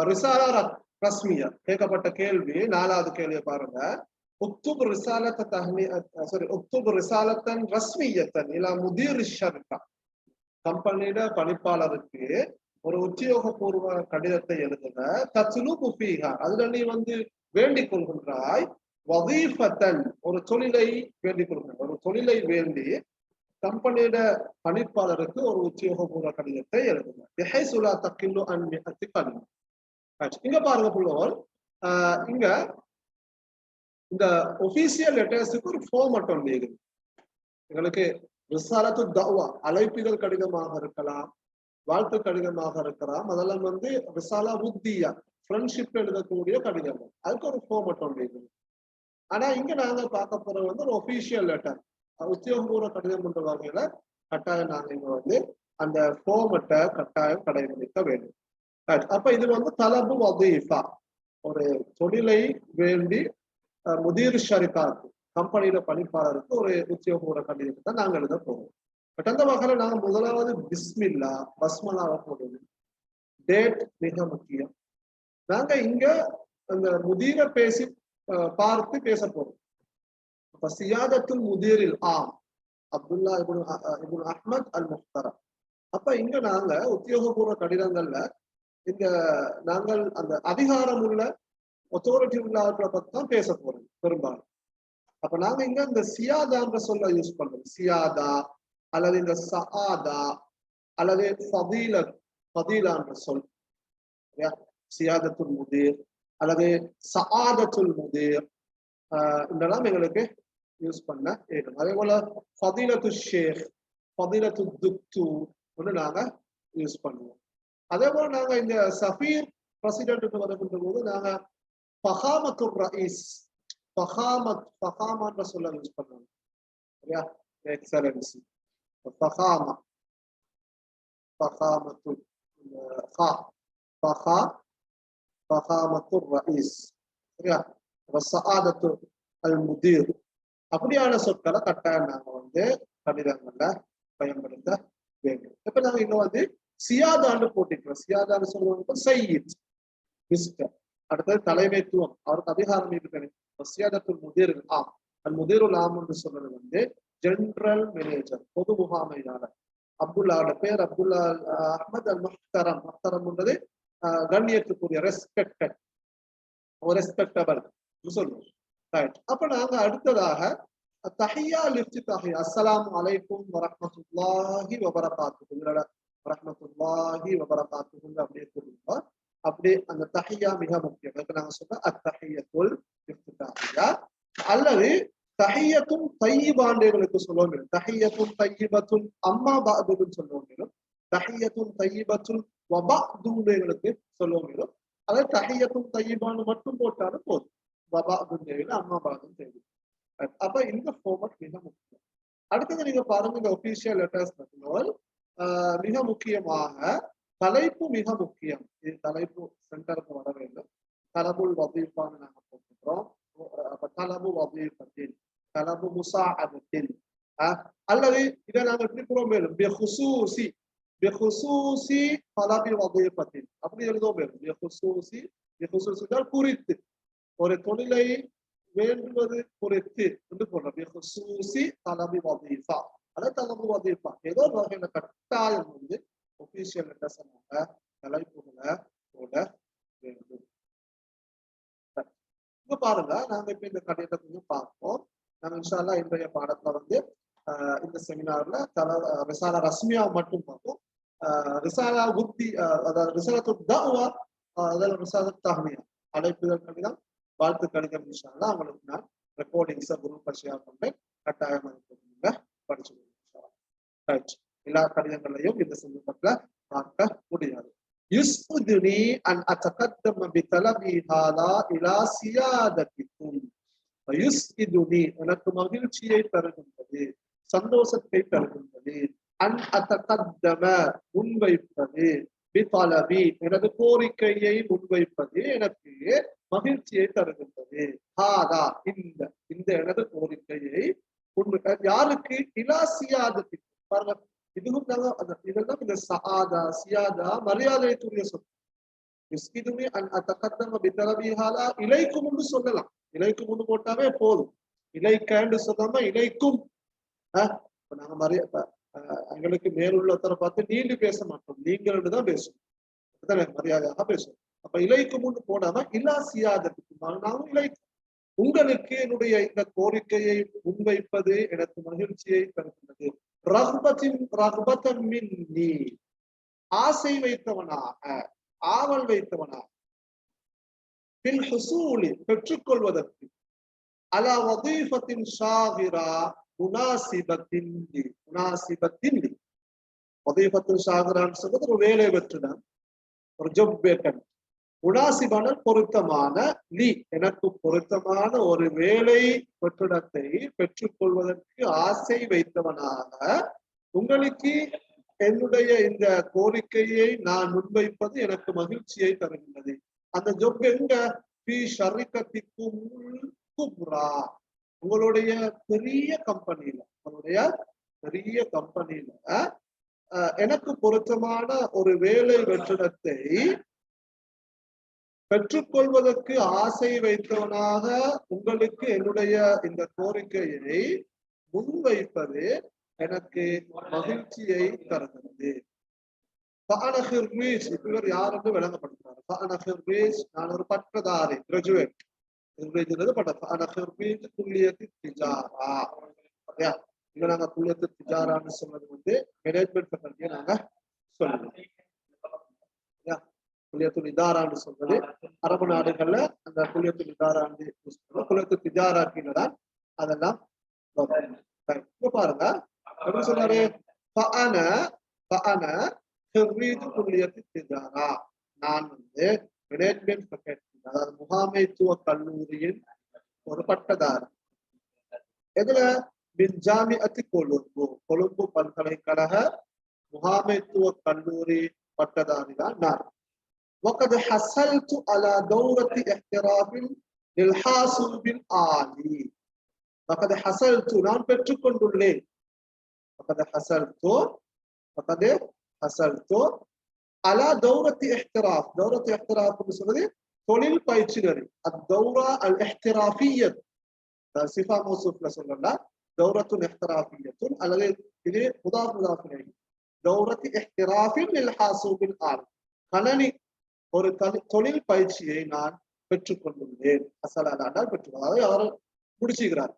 ரிசாலா ரஸ்மியா கேட்கப்பட்ட கேள்வி, 4வது கேள்வியை பாருங்க. உக்துப் ரிசாலத்த உக்துப் ரிசாலத்தன் ரஸ்மியத்தன் இலா முதீர் ஷர்கா. கம்பெனியோட பணிப்பாளருக்கு ஒரு உத்தியோகபூர்வ கடிதத்தை எழுதுங்க. தத்லுபு ஃபீஹா, அதுல நீ வேண்டிக் கொள்கின்றாய். வதீஃபத்தன், ஒரு தொழிலை வேண்டிக் கொள்கின்ற, ஒரு தொழிலை வேண்டி கம்பெனியோட பணிப்பாளருக்கு ஒரு உத்தியோகபூர்வ கடிதத்தை எழுதுங்க. பிஹைசுலா தக்கில்லு அன் மிஅத்தி கலிமா. இங்க பாருங்க புள்ளோர், இங்க இந்த ஒபிஷியல் லெட்டர்ஸுக்கு ஒரு ஃபார்மட் ஒன்று இருக்குது. எங்களுக்கு ரிசாலத்து தஅவா, அழைப்புகள் கடிதமாக இருக்கலாம், வாழ்த்து கடிதமாக இருக்கலாம், அதெல்லாம் ரிசாலா உத்தியா, ஃப்ரெண்ட்ஷிப் எழுதக்கூடிய கடிதங்கள், அதுக்கு ஒரு ஃபார்மட் ஒன்று இருக்குது. ஆனா இங்க நாங்க பார்க்க போறது ஒரு ஒபிஷியல் லெட்டர், உத்தியோகபூர்வ கடிதம் என்ற வகையில கட்டாயம் நாங்க இங்க அந்த ஃபார்மட்டை கட்டாயம் கடைபிடிக்க வேண்டும். அப்ப இது தலபு வதீஃபா, ஒரு தொழிலை வேண்டி முதீர் ஷரிகாக்கு, கம்பெனியில பணிப்பாளருக்கு ஒரு உத்தியோகபூர்வ கடிதத்தை தான் நாங்க எழுத போறோம். பட் அந்த வகையில நாங்க முதலாவது பிஸ்மில்லா பஸ்மலாவை போடுவோம். டேட் மிக முக்கியம். நாங்க இங்க அந்த முதீரை பார்த்து பேச போறோம். அப்ப சியாதத்துல் முதீரில் அப்துல்லா இப்னு அஹ்மத் அல் முஹ்தரம். அப்ப இங்க நாங்க உத்தியோகபூர்வ கடிதங்கள்ல இங்க நாங்கள் அந்த அதிகாரம் உள்ள அத்தாரிட்டி உள்ள ஆட்களை பத்தி தான் பேச போறோம் பெரும்பாலும். அப்ப நாங்க இங்க இந்த சியாதான்ற சொல்ல யூஸ் பண்றோம். சியாதா அல்லது இந்த சஆதா அல்லது ஃபதீலான்ற சொல், சியாதத்துல் முதீர் அல்லது சஆதத்துல் முதீர், இதெல்லாம் எங்களுக்கு யூஸ் பண்ண ஏடும். அதே போல ஃபதீலத்து ஷேக், ஃபதீலத்து துக்தூர் நாங்க யூஸ் பண்ணுவோம். அதே போல நாங்க இந்த சஃபீர் பிரசிடென்ட் வருகின்ற போது நாங்க ஃபஹாமத்து ரயீஸ், ஃபஹாமான்ற சொல்ல யூஸ் பண்ணுவோம். சரியா? எக்ஸலன்சி, ஃபஹாமா, ஃபஹாமத்து ஃபஹாமத்து ரயீஸ், சரியா? சஆதத்து அல் முதீர், அப்படியான சொற்களை கட்டாயம் நாங்க கடிதங்கள்ல பயன்படுத்த வேண்டும். இப்ப நாங்க இங்க சியாதான்னு போட்டிருக்கிறோம். சியாதான்னு சொல்லுவாங்க சையீத், மிஸ்டர். அடுத்தது தலைமைத்துவம், அவருக்கு அதிகாரம் இருக்கு. சியாதத்துல் முதீர் அல் முதீருல் ஆம் என்று சொல்றது ஜெனரல் மேனேஜர், பொது முகாமையாளர். அப்துல்லாவோட பேர் அப்துல்லா அஹ்மத் அல் முஹ்தரம். முஹ்தரம்ன்றது கண்ணியத்துக்குரிய, ரெஸ்பெக்டட், ரெஸ்பெக்டபிள் சொல்லுவோம். அப்ப நாங்க அடுத்ததாக தஹியா லிஃப்திதாஹி, அஸ்ஸலாமு அலைக்கும் வரஹ்மத்துல்லாஹி வபரகாத்துஹு, வரஹ்மத்துல்லாஹி வபரகாத்துஹு அப்படியே சொல்லுவோம். அப்படியே அந்த தஹியா மிக முக்கியம். நாங்க சொன்ன அத்தஹியத்துல் இஃப்திதாஹியா அல்லது தஹியத்தும் தையிபாண்டேகளுக்கு சொல்லுவோம். தஹியத்தும் தையிபத்துல் அம்மா பஅதுன்னு சொல்லுவோம். தஹியத்தும் தையிபத்துல் வபஅதுங்களுக்கு சொல்லுவோம். அதாவது தஹியத்தும் தையிபான்னு மட்டும் போட்டாலும் போதும். வபஅதும் தேவை, அம்மா பஅதும் தேவை. அப்ப இந்த ஃபார்மட் மிக முக்கியம். அடுத்தது நீங்க பாருங்க, இந்த ஒபிஷியல் லெட்டர்ஸ் மிக முக்கியமாக தலைப்பு மிக முக்கியம். இது தலைப்பு சென்டருக்கு வர வேண்டும். தலபுல் வதீஃபான்னு நாங்க போட்டுக்கிறோம். அப்ப தலபு வதீஃபத்தின், தலபு முஸாஅதத்தின், அல்லது இதை நாங்க எப்படி போறோம் மேலும் பிஹுசூசி, பிஹுசூசி தலபி வதீஃபத்தின் அப்படி எழுதுவோம் மேலும். பிஹுசூசி, பிஹுசூசி குறித்து, ஒரு தொழிலை வேண்டுவது குறித்து என்று போடுறோம். பிஹுசூசி தலபி வதீஃபா அல்லது தலபு வதீஃபா, ஏதோ ஒரு வகையில கட்டாயம் ஒபிஷியல் லெட்டர்ஸ் தலைப்புகளை போட வேண்டும். இங்க பாருங்க, நாங்க இப்ப இந்த கடிதத்தை கொஞ்சம் பார்ப்போம். நாங்க இன்ஷா அல்லாஹ் இன்றைய பாடத்துல இந்த செமினார்ல ரிசாலா ரஸ்மியா மட்டும் பார்ப்போம். ரிசாலா உத்தி, அதாவது ரிசாலத்து தஅவா, அதாவது ரிசாலத்து தஹ்னியா, அழைப்புதல் கடிதம், வாழ்த்து கடிதம், இன்ஷா அல்லாஹ் அவங்களுக்கு நான் ரெக்கார்டிங்ஸை குரூப் ஷேர் பண்றேன். கட்டாயம் படிச்சு எல்லா கடிதங்களையும் இந்த சந்தர்ப்பத்துல பார்க்க முடியாது. யுஸ்உதுனி அன் அத்தகத்தம பிதலபி ஹாதா இலா சியாதத்திக்கும். யுஸ்இதுனி, எனக்கு மகிழ்ச்சியை தருகின்றது, சந்தோஷத்தை தருகின்றது. அன் அத்தகத்தம, முன்வைப்பது, பிதலபி, எனது கோரிக்கையை முன்வைப்பது எனக்கு மகிழ்ச்சியை தருகின்றது. ஹாதா, இந்த எனது கோரிக்கையை யாருக்கு? இலா சியாதத்திக்கும். பாருங்க, இதுவும் நாங்க இதெல்லாம் இந்த சஆதா சியாதா மரியாதைக்குரிய சொல். யுஸ்கிதுனி அன் அத்தகத்தம பிதரபிஹாலா இலைக்கும்னு சொல்லலாம். இலைக்கும்னு போட்டாவே போதும். இலைக்கன்னு சொல்லாம இலைக்கும். நாங்க எங்களுக்கு மேலுள்ளத்தரை பார்த்து நீண்டு பேச மாட்டோம், நீங்கள் தான் பேசுவோம். மரியாதையாக பேசுவோம். அப்ப இலைக்கு முன்னு போடாம இல்லா சியாதத்துக்கு நானும் இலைக்கு உங்களுக்கு என்னுடைய இந்த கோரிக்கையை முன்வைப்பது எனக்கு மகிழ்ச்சியை தருகிறது. ஆசை வைத்தவனாக, ஆவல் வைத்தவனாக, பெற்றுக்கொள்வதற்கு அலா வதீஃபத்தின் ஷாகிரா முனாசிபத்தின் வதீஃபத்தின் ஷாகிரான்னு சொல்றது ஒரு வேலை வெற்றுதான், ஒரு ஜப் வேக்கன். முனாசிபான பொருத்தமான லீ, எனக்கு பொருத்தமான ஒரு வேலை வெற்றிடத்தை பெற்றுக்கொள்வதற்கு ஆசை வைத்தவனாக உங்களுக்கு என்னுடைய இந்த கோரிக்கையை நான் முன்வைப்பது எனக்கு மகிழ்ச்சியை தருகின்றது. அந்த ஜொப் எங்க குப்ரா, உங்களுடைய பெரிய கம்பெனியில, எனக்கு பொருத்தமான ஒரு வேலை வெற்றிடத்தை பெற்றுக்கொள்வதற்கு ஆசை வைத்தவனாக உங்களுக்கு என்னுடைய இந்த கோரிக்கையை முன்வைப்பது எனக்கு மகிழ்ச்சியை தருகிறது. இவர் யார் என்று விளங்கப்படுத்துறாரு. நான் ஒரு பட்டதாரி, கிராஜுவேட். நாங்க குல்லியத்து திஜாரான்னு சொன்னது வந்து மேனேஜ்மெண்ட் ஃபேக்கல்ட்டியை நாங்க சொல்லுவோம். குல்லியத்துல் இதாரான்னு சொல்றது அரபு நாடுகள்ல அந்த குல்லியத்துல் இதாரான்னு குல்லியத்து திஜாராக்கில தான் அதெல்லாம் இப்ப பாருங்க எப்படி சொன்னாரு. நான் வந்து மேனேஜ்மெண்ட் ஃபேக்கல்ட்டி, அதாவது முகாமைத்துவ கல்லூரியின் ஒரு பட்டதாரி. எதுல? பின்ஜாமிஅத்தி கொழும்பு பல்கலைக்கழக முகாமைத்துவ கல்லூரி பட்டதாரி தான் நான். وقد حصلت على دورة احتراف للحاصل بالعالي. وقد حصلت நான் பெற்றுக்கொண்டுள்ளேன். وقد حصلت على دورة احتراف. دورة احتراف சொல்றது தொழில் பயிற்சி நெறி. الدورة الاحترافية صفة موصوفة சொல்லலாம். دورة احترافية அல்லது இது مضاف إليه. دورة احتراف للحاصل بالعالي. கணனி ஒரு தொழில் பயிற்சியை நான் பெற்றுக்கொண்டுள்ளேன். அசலானால் பெற்றுக்கொள்ள அவர் முடிச்சுக்கிறார்.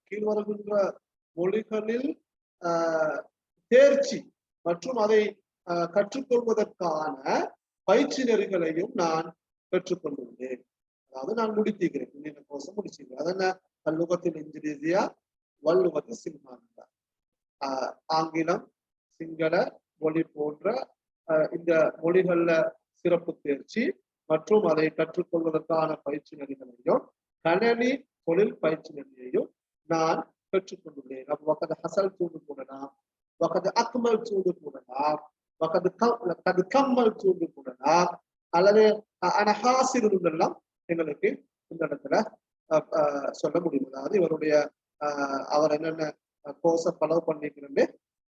கீழ் வருகின்ற மொழிகளில் தேர்ச்சி மற்றும் அதை கற்றுக்கொள்வதற்கான பயிற்சி நெறிகளையும் நான் பெற்றுக்கொண்டுள்ளேன். அதாவது நான் முடித்திருக்கிறேன், இன்னும் கோர்ஸ் முடிச்சிருக்கிறேன். அது என்ன? அல்லுகத்தில் இன்ஜினியா வல்லுகத்தில் சிம்மானியா, ஆங்கிலம், சிங்கள மொழி போன்ற இந்த மொழிகள்ல சிறப்பு தேர்ச்சி மற்றும் அதை கற்றுக்கொள்வதற்கான பயிற்சி நெறிகளையும் கணனி தொழில் பயிற்சி நெறியையும் நான் பெற்றுக்கொண்டுள்ளேன். வகது ஹசல் தூண்டு கூடலாம், வகது அக்மல் தூண்டு கூடலாம், வகது கம்மல் தூண்டு கூடலாம், அல்லது அனஹாசிரெல்லாம் எங்களுக்கு இந்த இடத்துல சொல்ல முடியும். அதாவது இவருடைய அவர் என்னென்ன கோர்ஸை ஃபாலோ பண்ணிக்கிறேன்னு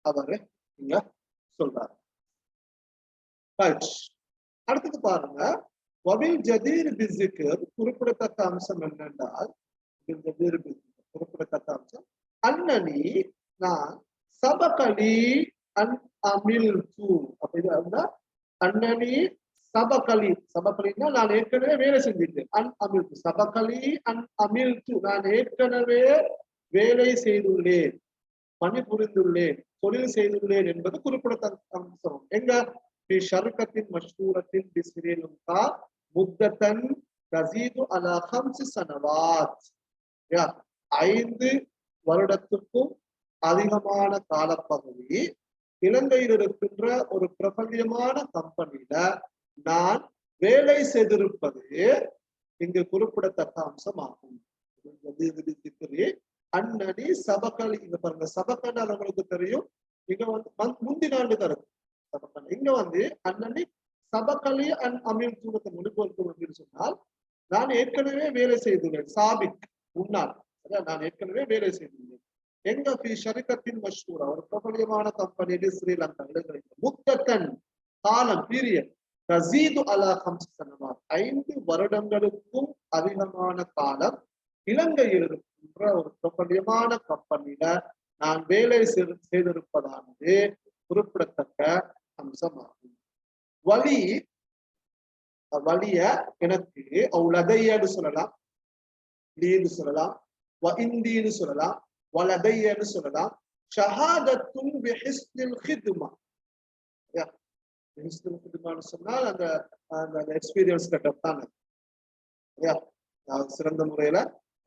அவரு இங்க சொல்றாரு. அடுத்தது பாருங்க, வபில் ஜதீர் பிஸ்ஸிக்கர் குறிப்பிடத்தக்க அம்சம் என்னென்றால், குறிப்பிடத்தக்க அம்சம் அன்னனி நான் சபகலி அன் அமில் தூ. அப்ப இது அன்னனி சபகலி, சபகலின்னா நான் ஏற்கனவே வேலை செஞ்சிருக்கேன். அன் அமில் தூ, சபகலி அன் அமில் தூ, நான் ஏற்கனவே வேலை செய்துள்ளேன், பணிபுரிந்துள்ளேன், தொழில் செய்துள்ளேன் என்பது குறிப்பிடத்தக்க அம்சம். எங்க? ஷர்கத்தின் மஷ்ஹூரத்தின் பிஸ்ரீலங்கா முத்தத்தன் தஸீது அலா 5 சனவாத். 5 வருடத்துக்கும் அதிகமான காலப்பகுதி இலங்கையில் இருக்கின்ற ஒரு பிரபல்யமான கம்பெனியில நான் வேலை செய்திருப்பது இங்கு குறிப்பிடத்தக்க அம்சமாகும். அன்னடி சபக்கலி, இங்க பாருங்க, சபக்கல் அவங்களுக்கு தெரியும், இங்க வந்து முந்தின ஆண்டு தரும் சபக்கல். இங்க வந்து அன்னடி சபக்கலி அன் அமீர் தூரத்தை மொழிபெயர்க்கும் அப்படின்னு சொன்னால் நான் ஏற்கனவே வேலை செய்துள்ளேன். சாபிக் முன்னாள், நான் ஏற்கனவே வேலை செய்துள்ளேன். எங்க ஷரிகத்தின் மஷ்ஹூரா ஒரு பிரபலியமான கம்பெனி ஸ்ரீலங்கா முத்தத்தன் காலம் பீரியட் தஸீது அலா 5 சனவாத் 5 வருடங்களுக்கும் அதிகமான காலம் இலங்கையில் இருக்கின்ற ஒரு பிரபலியமான கம்பெனியில நான் வேலை செய்திருப்பதானது குறிப்பிடத்தக்க அம்சமாகும். வலிய எனக்கு லதையன்னு சொல்லலாம், லீன்னு சொல்லலாம், இந்தின்னு சொல்லலாம், வலதையன்னு சொல்லலாம். ஷஹாதத்துன் பிஹிஸ்னில் ஹித்மா, பிஹிஸ்னில் ஹித்மான்னு சொன்னால் அந்த அந்த எக்ஸ்பீரியன்ஸ் கட்டத்தான் சிறந்த முறையில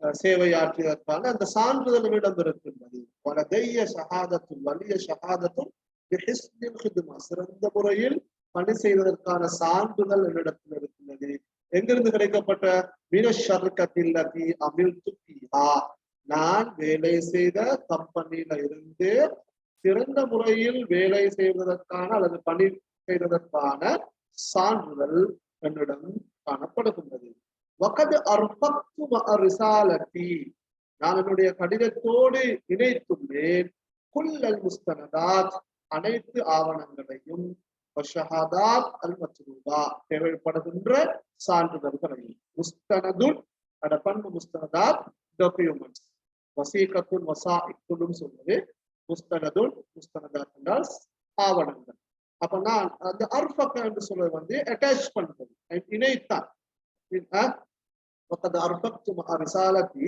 சேவையாற்றியதற்கான அந்த சான்றிதழ்களிடம் இருக்கின்றது. வலதைய ஷஹாதத்துன், வலிய ஷஹாதத்துன் பிஹிஸ்னில் ஹித்மா, சிறந்த முறையில் பணி செய்வதற்கான சான்றிதழ் என்னிடத்தில் இருக்கின்றது. எங்கிருந்து கிடைக்கப்பட்ட மினஷர்கத்தில்லதி அமில்து ஃபீஹா, நான் வேலை செய்த கம்பெனியில இருந்து சிறந்த முறையில் வேலை செய்வதற்கான அல்லது பணி செய்வதற்கான சான்றிதழ் என்னிடம் காணப்படுகின்றது. வகது அர்ஃபக்து மஅ ரிசாலதி, நான் என்னுடைய கடிதத்தோடு இணைத்துள்ளேன் குல்லல் முஸ்தனதாத், அனைத்து ஆவணங்களையும், வஷஹாதாத் அல் மத்லூபா, தேவைப்படுகின்ற சான்றிதழ்களையும். முஸ்தனதுன் அட பண்பு முஸ்தனதாத் டாக்குமெண்ட்ஸ், வசீகத்துன் வசாஇக்குன்னு சொல்வது முஸ்தனதுன், முஸ்தனதாத் என்றால் ஆவணங்கள். அப்ப நான் அந்த அர்ஃபக் என்று சொல்வது வந்து அட்டாச் பண்றது, இணைத்தான். وقد أرفقت مع رسالتي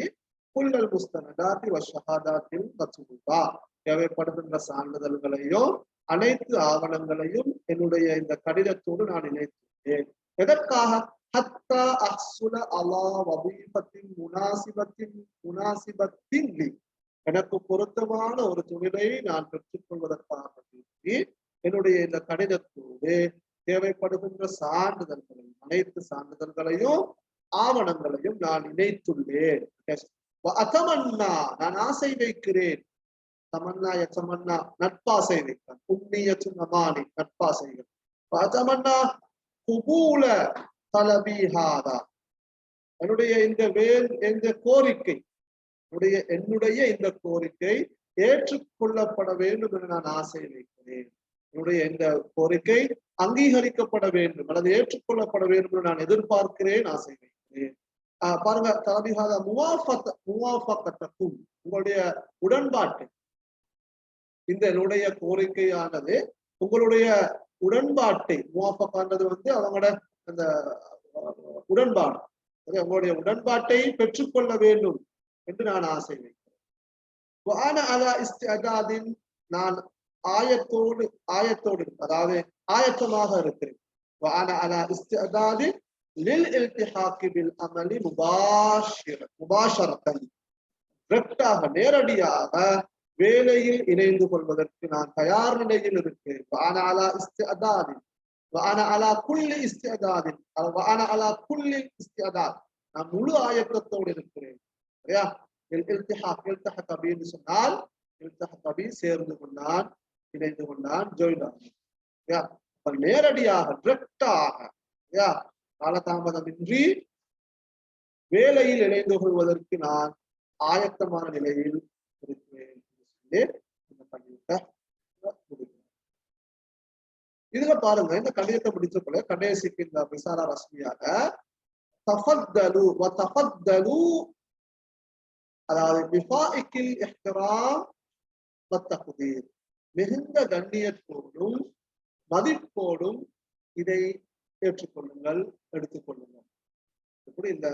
كل المستندات والشهادات المطلوبة, தேவைப்படுகின்ற சான்றிதழ்களையும் அனைத்து ஆவணங்களையும் என்னுடைய இந்த கடிதத்தோடு நான் இணைத்துள்ளேன். எதற்காக? ஹத்தா அஹ்சுல அலா வதீஃபத்தின் முனாசிபத்தின் லி, எனக்கு பொருத்தமான ஒரு தொழிலை நான் பெற்றுக்கொள்வதற்காக என்னுடைய இந்த கடிதத்தோடு தேவைப்படுகின்ற சான்றிதழ்களையும் அனைத்து சான்றிதழ்களையும் ஆவணங்களையும் நான் இணைத்துள்ளேன். நான் ஆசை வைக்கிறேன். தமன்னா யதமன்னா, நட்பாசை வைத்தான். உம்னியத்துன் அமானி, நட்பாசைகள். தமன்னா குபூல தலபி ஹாதா, என்னுடைய இந்த கோரிக்கை, என்னுடைய இந்த கோரிக்கை ஏற்றுக்கொள்ளப்பட வேண்டும் என்று நான் ஆசை வைக்கிறேன். என்னுடைய இந்த கோரிக்கை அங்கீகரிக்கப்பட வேண்டும் அல்லது ஏற்றுக்கொள்ளப்பட வேண்டும் என்று நான் எதிர்பார்க்கிறேன், ஆசை வைக்கிறேன். பாருங்க, தலபிஹாதா முவாஃபகத்தக்கும், உங்களுடைய உடன்பாட்டை, இந்த என்னுடைய கோரிக்கையானது உங்களுடைய உடன்பாட்டை, முவாஃபகான்றது வந்து அவங்களோட அந்த உடன்பாடு, உங்களுடைய உடன்பாட்டை பெற்றுக்கொள்ள வேண்டும் என்று நான் ஆசை வைக்கிறேன். நான் ஆயத்தோடு அதாவது ஆயத்தமாக இருக்கிறேன். நேரடியாக வேலையில் இணைந்து கொள்வதற்கு நான் தயார் நிலையில் இருக்கிறேன். நான் முழு ஆயத்தத்தோடு இருக்கிறேன். சொன்னால் சேர்ந்து கொண்டான், இணைந்து கொண்டான், ஜாயின் ஆனான். நேரடியாக டிரெக்டாக காலதாமதமின்றி வேலையில் இணைந்து கொள்வதற்கு நான் ஆயத்தமான நிலையில் இருக்கிறேன். இதுல பாருங்க, இந்த கடிதத்தை முடிச்ச போல கடைசிக்கு இந்த விசாரா ரஸ்மியாக தஃபத்தலு வ தஃபத்தலு, அதாவது பிஃபாஇக்கில் இஹ்திராம் வ தக்தீர், மிகுந்த கண்ணியத்தோடும் மதிப்போடும் இதை ஏற்றுக்கொள்ளுங்கள், எடுத்துக்கொள்ளுங்கள். இப்படி இந்த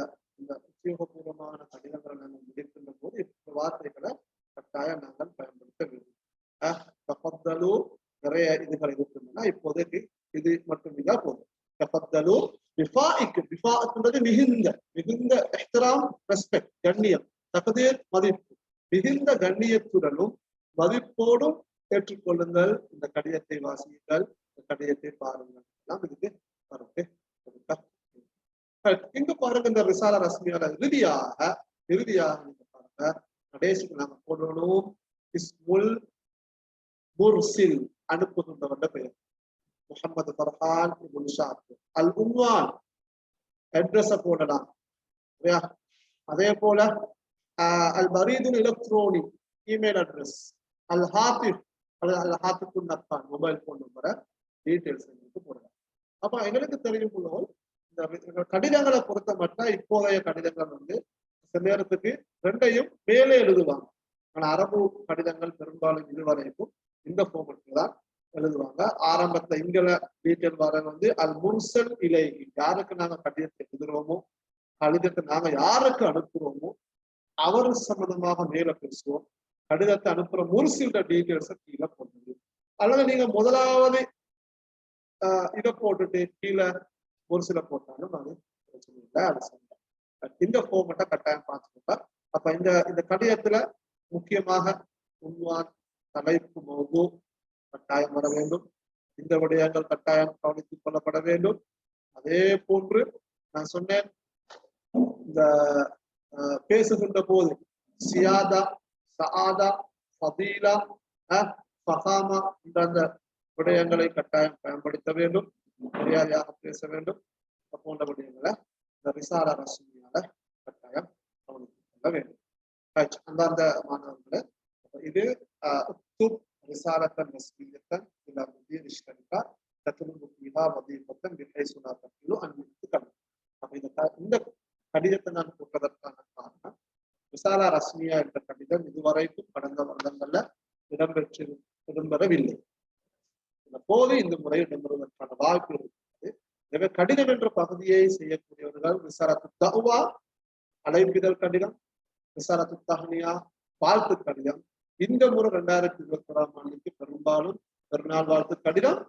உத்தியோகபூர்வமான கடிதங்களை நாங்கள் முடிக்கின்ற போது இந்த வார்த்தைகளை கட்டாயம் நாங்கள் பயன்படுத்த வேண்டும். நிறைய இதுகள் இருக்கின்றன, இப்போதைக்கு இது மட்டும் இல்ல போதும். மிகுந்த இஹ்திராம், ரெஸ்பெக்ட், கண்ணியம், தக்தீர், மதிப்பு, மிகுந்த கண்ணியத்துடனும் மதிப்போடும் ஏற்றுக்கொள்ளுங்கள். இந்த கடிதத்தை வாசியுங்கள், இந்த கடிதத்தை பாருங்கள். எல்லாம் இதுக்கு பாருங்க. இங்க பாருங்க, இந்த ரிசாலா ரஸ்மியால இறுதியாக நீங்க பாருங்க, கடைசிக்கு நாம போடணும் இஸ்முல் முர்சில், அனுப்புகின்றவண்ட பெயர் முஹம்மது ஃபர்ஹான் இப்னு ஷாத். அல் உன்வான், அட்ரஸ போடலாம். அதே போல அல் பரீதுல் எலக்ட்ரானிக், இமெயில் அட்ரஸ், அல் ஹாத்திப் அல்லது அல் ஹாத்திப்புன் நத்தான் மொபைல் போன் நம்பரை டீட்டெயில்ஸ் எங்களுக்கு போடலாம். அப்ப எங்களுக்கு தெரியும் போல் இந்த கடிதங்களை பொறுத்த மட்டும் இப்போதைய கடிதங்கள் வந்து சில நேரத்துக்கு ரெண்டையும் மேலே எழுதுவாங்க. ஆனா அரபு கடிதங்கள் பெரும்பாலும் இதுவரைக்கும் இந்த ஃபார்மட்ல தான் எழுதுவாங்க. ஆரம்பத்துல இங்கல டீட்டெயில் வர வந்து அல் முர்சல் இலை, யாருக்கு நாங்க கடிதத்தை எழுதுறோமோ, கடிதத்தை நாங்க யாருக்கு அனுப்புறோமோ அவர் சம்பந்தமாக மேல பேசுவோம். கடிதத்தை அனுப்புற முர்சில்ட டீட்டெயில்ஸை கீழே போடுறது, அல்லது நீங்க முதலாவது இதை போட்டுட்டு கீழே ஒரு சில போட்டாலும் அது பிரச்சனை இல்லை. அது சரி, இந்த ஃபார்மட்டை கட்டாயம் பார்த்துக்கோங்க. அப்ப இந்த கடிதத்துல முக்கியமாக உண்வான், தலைப்பு, மௌது கட்டாயம் வர வேண்டும். இந்த விடயங்கள் கட்டாயம் கவனித்துக் கொள்ளப்பட வேண்டும். அதே போன்று நான் சொன்னேன், இந்த பேசுகின்ற போது சியாதா, சஆதா, ஃபதீலா, ஃபஹாமா என்ற அந்த விடயங்களை கட்டாயம் பயன்படுத்த வேண்டும். மரியாதையாக பேச வேண்டும். போன்ற விடயங்களை இந்த ரிசாலா ரஸ்மியால கட்டாயம் கவனித்துக் கொள்ள வேண்டும். அந்தந்த மாணவர்களை இது ரிசாலத்தன் ரஸ்மியத்தன் இலா முதீர் ஷ்ஷரிகா தத்லுபு ஃபீஹா வதீஃபத்தன் பிஹைஸு லா தஹிலு அன் யுக்தகல். அப்ப இந்த கடிதத்தை நான் போட்டதற்கான காரணம், ரிசாலா ரஸ்மியா என்ற கடிதம் இதுவரைக்கும் கடந்த வருடங்கள்ல இடம்பெறவில்லை. போது இந்த முறை இடம்பெறுவதற்கான வாய்ப்பு இருக்கிறது. எனவே கடிதம் என்ற பகுதியை செய்யக்கூடியவர்கள் ரிசாலத்து தஹ்வா அழைப்பிதழ் கடிதம், ரிசாலத்து தஹ்னியா வாழ்த்து கடிதம். இந்த முறை 2021ஆம் ஆண்டுக்கு பெரும்பாலும் பெருநாள் வாழ்த்து கடிதம்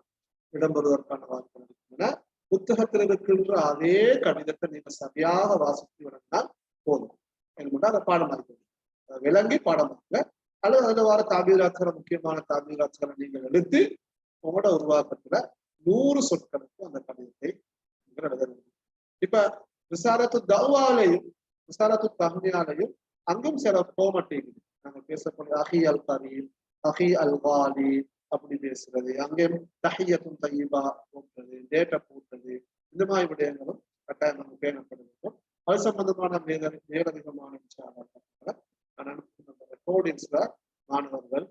இடம்பெறுவதற்கான வாய்ப்பு இருக்கின்றன. புத்தகத்தில் இருக்கின்ற அதே கடிதத்தை நீங்க சரியாக வாசித்து விடனால் போதும். எனக்கு அதை பாடமாக்க விளங்கி பாடமாக்க, அல்லது அதுல வர தாபீராட்சிகளை, முக்கியமான தாபீராட்சிகளை நீங்கள் எடுத்து உங்களோட உருவாக்கத்துல 100 சொற்களுக்கு அந்த கடிதத்தை நீங்கள் எழுத வேண்டும். இப்ப ரிசாலத்து தஹ்வாலையும் ரிசாலத்து தஹ்னியாலையும் அங்கும் சில ஃபார்மட் நாங்கள் பேசக்கூடிய அஹி அல் கரீம், அஹி அல் காலி அப்படி பேசுறது, அங்கேயும் தஹியத்தும் தையிபா போன்றது, டேட்டா போன்றது, இந்த மாதிரி விடயங்களும் கட்டாயம் நம்ம பேணப்பட வேண்டும். அது சம்பந்தமான மேலதிகமான விஷயங்களை நான் அனுப்புகின்ற ரெக்கார்டிங்ஸ்ல மாணவர்கள்